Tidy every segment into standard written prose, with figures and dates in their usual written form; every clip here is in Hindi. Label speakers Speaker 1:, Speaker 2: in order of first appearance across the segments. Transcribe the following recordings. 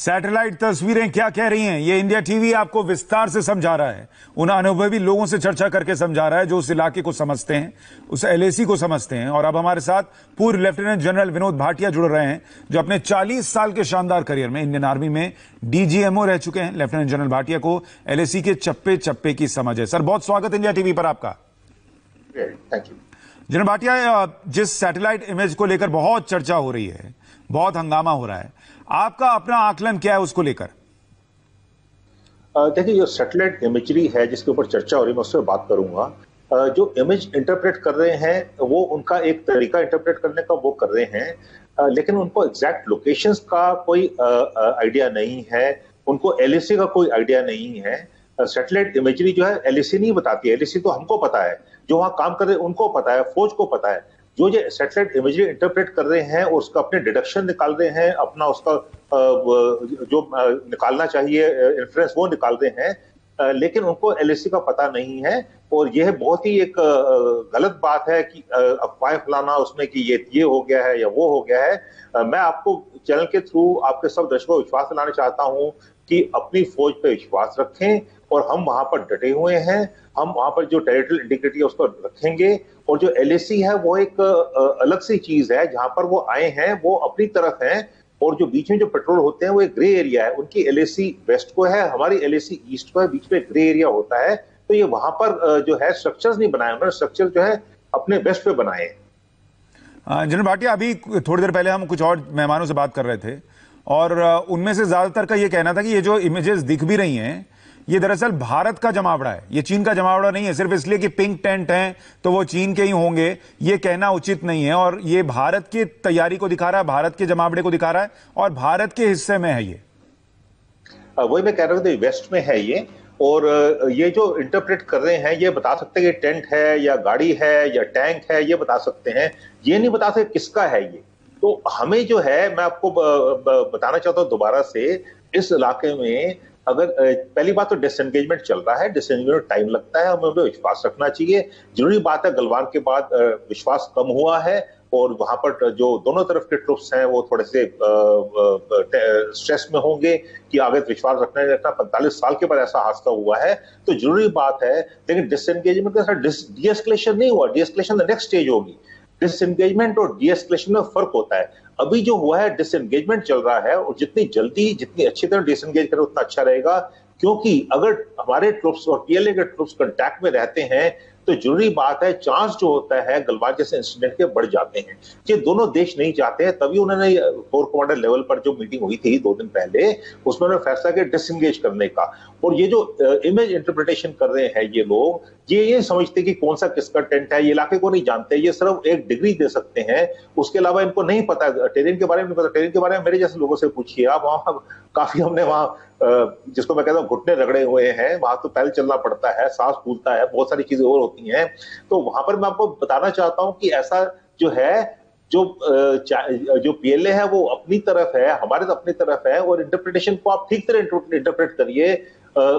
Speaker 1: सैटेलाइट तस्वीरें क्या कह रही हैं, ये इंडिया टीवी आपको विस्तार से समझा रहा है। उन अनुभवी लोगों से चर्चा करके समझा रहा है जो उस इलाके को समझते हैं, उस एलएसी को समझते हैं। और अब हमारे साथ पूर्व लेफ्टिनेंट जनरल विनोद भाटिया जुड़ रहे हैं, जो अपने 40 साल के शानदार करियर में इंडियन आर्मी में डीजीएमओ रह चुके हैं। लेफ्टिनेंट जनरल भाटिया को एलएसी के चप्पे चप्पे की समझ है। सर, बहुत स्वागत इंडिया टीवी पर आपका।
Speaker 2: Thank you.
Speaker 1: जनरल भाटिया, जिस सैटेलाइट इमेज को लेकर बहुत चर्चा हो रही है, बहुत हंगामा हो रहा है, आपका अपना आकलन क्या है उसको लेकर?
Speaker 2: देखिए, जो सैटेलाइट इमेजरी है जिसके ऊपर चर्चा हो रही है, मैं उस पर बात करूंगा। जो इमेज इंटरप्रेट कर रहे हैं वो उनका एक तरीका इंटरप्रेट करने का वो कर रहे हैं, लेकिन उनको एग्जैक्ट लोकेशंस का कोई आइडिया नहीं है, उनको एलएसी का कोई आइडिया नहीं है। सैटेलाइट इमेजरी जो है एलएसी नहीं बताती है, एलएसी तो हमको पता है, जो वहां काम कर रहे हैं उनको पता है, फौज को पता है। जो सैटेलाइट इमेजरी इंटरप्रेट कर रहे हैं और उसका अपने डिडक्शन निकाल रहे हैं, अपना उसका जो निकालना चाहिए इन्फ्रेंस वो निकाल रहे हैं, लेकिन उनको एलएसी का पता नहीं है। और यह बहुत ही एक गलत बात है कि अफवाह फैलाना उसमें कि ये हो गया है या वो हो गया है। मैं आपको चैनल के थ्रू आपके सब दर्शकों को विश्वास दिलाना चाहता हूं कि अपनी फौज पे विश्वास रखें, और हम वहां पर डटे हुए हैं। हम वहां पर जो टेरिटोरियल इंटीग्रिटी है उसको रखेंगे, और जो एलएसी है वो एक अलग सी चीज है। जहां पर वो आए हैं वो अपनी तरफ हैं, और जो बीच में जो पेट्रोल होते हैं वो एक ग्रे एरिया है। उनकी एलएसी वेस्ट को है, हमारी एलएसी ईस्ट को है, बीच में ग्रे एरिया होता है। तो ये वहां पर जो है स्ट्रक्चर्स नहीं बनाए, उन्होंने स्ट्रक्चर जो है अपने वेस्ट पे बनाए हैं।
Speaker 1: जनरल भाटिया, अभी थोड़ी देर पहले हम कुछ और मेहमानों से बात कर रहे थे, और उनमें से ज्यादातर का ये कहना था कि ये जो इमेजेस दिख भी रही हैं ये दरअसल भारत का जमावड़ा है, ये चीन का जमावड़ा नहीं है। सिर्फ इसलिए कि पिंक टेंट हैं तो वो चीन के ही होंगे, ये कहना उचित नहीं है। और ये भारत की तैयारी को दिखा रहा है, भारत के जमावड़े को दिखा रहा है, और भारत के हिस्से में है। ये
Speaker 2: वही मैं कह रहा हूँ, वेस्ट में है ये। और ये जो इंटरप्रेट कर रहे हैं ये बता सकते हैं कि टेंट है या गाड़ी है या टैंक है, ये बता सकते हैं, ये नहीं बता सकते किसका है ये। तो हमें जो है, मैं आपको बताना चाहता हूँ दोबारा से, इस इलाके में अगर पहली बात तो डिसएंगेजमेंट चल रहा है, डिसएंगेजमेंट टाइम लगता है, हमें उन पर विश्वास रखना चाहिए। जरूरी बात है, गलवान के बाद विश्वास कम हुआ है, और वहां पर जो दोनों तरफ के ट्रुप्स हैं वो थोड़े से स्ट्रेस में होंगे कि आगे विश्वास रखना है। 45 साल के बाद ऐसा हादसा हुआ है, तो जरूरी बात है। लेकिन डिसएंगेजमेंट के साथ डीएस्केलेशन नहीं हुआ, डीएस्केलेशन द नेक्स्ट स्टेज होगी। डिसएंगेजमेंट और डीएस्केलेशन में फर्क होता है। अभी जो हुआ है डिसएंगेजमेंट चल रहा है, और जितनी जल्दी जितनी अच्छी तरह डिसएंगेज करें उतना अच्छा रहेगा। क्योंकि अगर हमारे ट्रुप्स और पीएलए के ट्रुप्स कांटेक्ट में रहते हैं तो जरूरी बात है, चांस जो होता है गलवान जैसे इंसिडेंट के बढ़ जाते हैं। ये दोनों देश नहीं चाहते हैं, तभी उन्होंने कोर कमांडर लेवल पर जो मीटिंग हुई थी 2 दिन पहले, उसमें उन्होंने फैसला किया डिसएंगेज करने का। और ये जो इमेज इंटरप्रिटेशन कर रहे हैं ये लोग, ये समझते कि कौन सा किसका टेंट है, ये इलाके को नहीं जानते, ये सिर्फ एक डिग्री दे सकते हैं, उसके अलावा इनको नहीं पता टेरेन के बारे में। नहीं पता टेरेन के बारे में, मेरे जैसे लोगों से पूछिए आप। वहां काफी हमने वहां जिसको मैं कहता हूँ घुटने रगड़े हुए हैं, वहां तो पैदल चलना पड़ता है, सांस फूलता है, बहुत सारी चीजें और होती हैं। तो वहां पर मैं आपको बताना चाहता हूं कि ऐसा जो है, जो पीएलए है वो अपनी तरफ है, हमारे तो अपनी तरफ है। और इंटरप्रिटेशन को आप ठीक तरह इंटरप्रेट करिए,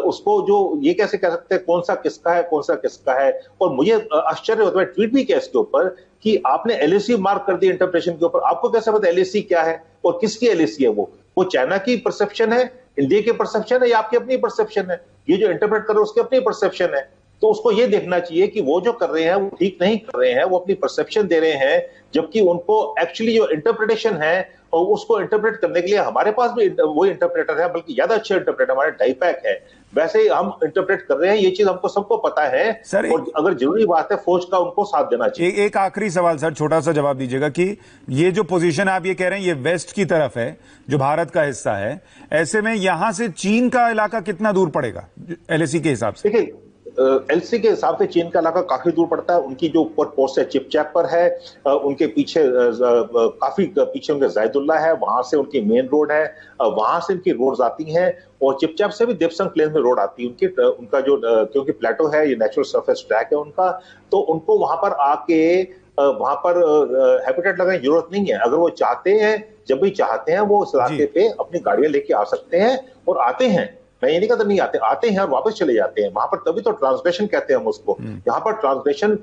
Speaker 2: उसको जो ये कैसे कह सकते हैं कौन सा किसका है, कौन सा किसका है। और मुझे आश्चर्य होता है, ट्वीट भी किया इसके ऊपर कि आपने एलएसी मार्क कर दी इंटरप्रिटेशन के ऊपर। आपको कैसे पता एलएसी क्या है और किसकी एलएसी है? वो चाइना की परसेप्शन है, इंडिया की परसेप्शन है, या आपकी अपनी परसेप्शन है? ये जो इंटरप्रेट कर रहे हैं उसकी अपनी परसेप्शन है। तो उसको ये देखना चाहिए कि वो जो कर रहे हैं वो ठीक नहीं कर रहे हैं, वो अपनी परसेप्शन दे रहे हैं, जबकि उनको एक्चुअली जो इंटरप्रिटेशन है और उसको इंटरप्रेट करने के लिए हमारे पास भी वो इंटरप्रेटर है, बल्कि ज्यादा अच्छे इंटरप्रेटर हमारे डाइपैक है। वैसे ही हम इंटरप्रेट कर रहे हैं, ये चीज हमको सबको पता है।
Speaker 1: सर,
Speaker 2: और अगर जरूरी बात है फौज का उनको साथ देना चाहिए।
Speaker 1: एक आखिरी सवाल सर, छोटा सा जवाब दीजिएगा कि ये जो पोजीशन आप ये कह रहे हैं ये वेस्ट की तरफ है, जो भारत का हिस्सा है, ऐसे में यहां से चीन का इलाका कितना दूर पड़ेगा एलएसी के हिसाब से?
Speaker 2: देखिए, एलसी के हिसाब से चीन का इलाका काफी दूर पड़ता है। उनकी जो ऊपर पोस्ट है चिपचैप पर है, उनके पीछे काफी पीछे उनके जायदुल्ला है, वहां से उनकी मेन रोड है, वहां से उनकी रोड्स आती हैं। और चिपचैप से भी देपसंग प्लेन में रोड आती है उनकी, उनका जो क्योंकि प्लेटो है, ये नेचुरल सरफेस ट्रैक है उनका, तो उनको वहां पर आके वहां पर हैबिटेट लगाने की जरूरत नहीं है। अगर वो चाहते हैं, जब भी चाहते हैं वो इस इलाके पे अपनी गाड़ियां लेके आ सकते हैं और आते हैं। मैं ये नहीं कहता नहीं आते, आते हैं और वापस चले जाते हैं वहां पर, तभी तो ट्रांसग्रेशन कहते हैं हम उसको। यहाँ पर ट्रांसग्रेशन,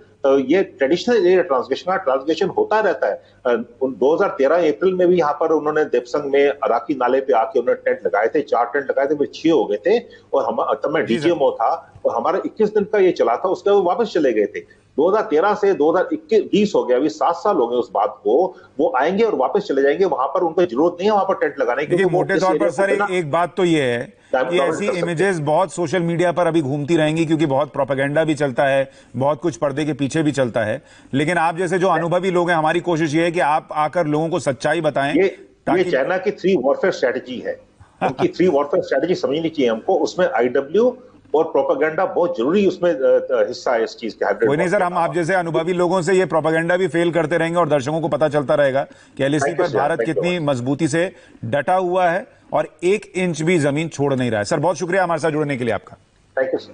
Speaker 2: ये ट्रेडिशनल एरिया ट्रांसग्रेशन होता रहता है। 2013 अप्रैल में भी यहाँ पर उन्होंने देपसंग में अराकी नाले पे आके उन्होंने टेंट लगाए थे, 4 टेंट लगाए थे, फिर 6 हो गए थे, और हम तब मैं डीजीएमओ था और हमारा 21 दिन का ये चला था, उसके बाद वो वापस चले गए थे। 2013 से 2021 हो गया, अभी 7 साल हो गए उस बात को। वो आएंगे और वापस चले जाएंगे, वहां पर उनको जरूरत नहीं है वहां पर टेंट लगाने की।
Speaker 1: देखिए मोटे तौर पर सर एक बात तो ये है कि ऐसी इमेजेस बहुत सोशल मीडिया पर अभी घूमती रहेंगी, क्योंकि बहुत प्रोपेगेंडा भी चलता है, बहुत कुछ पर्दे के पीछे भी चलता है। लेकिन आप जैसे जो अनुभवी लोग हैं, हमारी कोशिश ये है कि आप आकर लोगों को सच्चाई बताएं।
Speaker 2: ये चाइना की 3 वॉरफेयर स्ट्रेटेजी है, उनकी 3 वॉरफेयर स्ट्रेटेजी समझनी चाहिए हमको। उसमें आईडब्ल्यू और प्रोपेगेंडा बहुत जरूरी उसमें हिस्सा है इस चीज के।
Speaker 1: कोई नहीं सर, हम आप जैसे अनुभवी लोगों से ये प्रोपेगेंडा भी फेल करते रहेंगे और दर्शकों को पता चलता रहेगा कि एलएसी पर भारत कितनी मजबूती से डटा हुआ है और 1 इंच भी जमीन छोड़ नहीं रहा है। सर बहुत शुक्रिया हमारे साथ जुड़ने के लिए आपका।
Speaker 2: Thank you sir.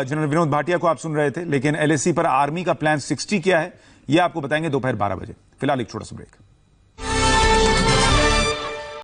Speaker 1: General Vinod Bhatia को आप सुन रहे थे, लेकिन एलएसी पर आर्मी का प्लान 60 क्या है ये आपको बताएंगे दोपहर 12 बजे। फिलहाल एक छोटा सा ब्रेक।